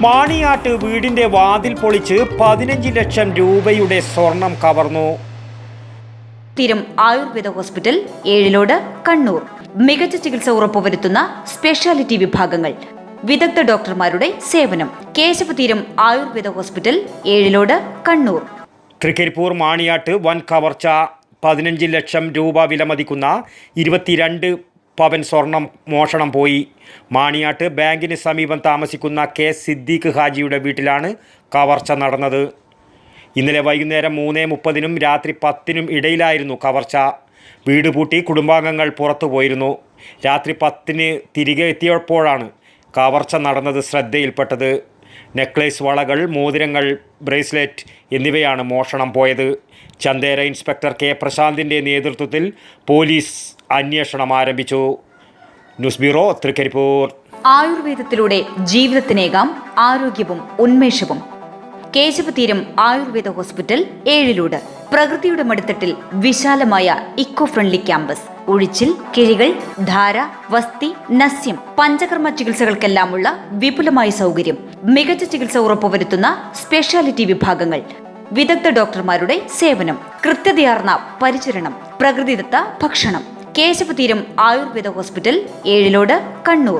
മാണിയാട്ട് വീടിന്റെ വാതിൽ പൊളിച്ച് 15 ലക്ഷം രൂപയുടെ സ്വർണം കവർന്നു. തീരം ആയുർവേദ ഹോസ്പിറ്റൽ, ഏഴിലോട്, കണ്ണൂർ. മികച്ച ചികിത്സ ഉറപ്പുവരുത്തുന്ന സ്പെഷ്യാലിറ്റി വിഭാഗങ്ങൾ, വിദഗ്ധ ഡോക്ടർമാരുടെ സേവനം. കേശവതീരം ആയുർവേദ ഹോസ്പിറ്റൽ, ഏഴിലോട്, കണ്ണൂർ. തൃക്കരിപ്പൂർ മാണിയാട്ട് വൻ കവർച്ച. 15 ലക്ഷം രൂപ വിലമതിക്കുന്ന 22 പവൻ സ്വർണം മോഷണം പോയി. മാണിയാട്ട് ബാങ്കിന് സമീപം താമസിക്കുന്ന കെ സിദ്ദീഖ് ഹാജിയുടെ വീട്ടിലാണ് കവർച്ച നടന്നത്. ഇന്നലെ വൈകുന്നേരം 3:30-നും രാത്രി 10-നും ഇടയിലായിരുന്നു കവർച്ച. വീട് പൂട്ടി കുടുംബാംഗങ്ങൾ പുറത്തു പോയിരുന്നു. രാത്രി 10-ന് തിരികെ എത്തിയപ്പോഴാണ് കവർച്ച നടന്നത് ശ്രദ്ധയിൽപ്പെട്ടത്. നെക്ലേസ്, വളകൾ, മോതിരങ്ങൾ, ബ്രേസ്ലെറ്റ് എന്നിവയാണ് മോഷണം പോയത്. ചന്ദേര ഇൻസ്പെക്ടർ കെ പ്രശാന്തിൻ്റെ നേതൃത്വത്തിൽ പോലീസ് അന്വേഷണം ആരംഭിച്ചു. News bureau, Trikaripur. ആയുർവേദത്തിലൂടെ ജീവിതത്തിനേകാം ആരോഗ്യവും ഉന്മേഷവും. കേശവതീരം ആയുർവേദ ഹോസ്പിറ്റൽ, ഏഴിലോട്. പ്രകൃതിയുടെ മടിത്തട്ടിൽ വിശാലമായ ഇക്കോ ഫ്രണ്ട്ലി ക്യാമ്പസ്. ഒഴിച്ചിൽ, കിഴികൾ, ധാര, വസ്തി, നസ്യം, പഞ്ചകർമ്മ ചികിത്സകൾക്കെല്ലാമുള്ള വിപുലമായ സൗകര്യം. മികച്ച ചികിത്സ ഉറപ്പുവരുത്തുന്ന സ്പെഷ്യാലിറ്റി വിഭാഗങ്ങൾ, വിദഗ്ധ ഡോക്ടർമാരുടെ സേവനം, കൃത്യതയാർന്ന പരിചരണം, പ്രകൃതിദത്ത ഭക്ഷണം. കേശവതീരം ആയുർവേദ ഹോസ്പിറ്റൽ, ഏഴിലോട്, കണ്ണൂർ.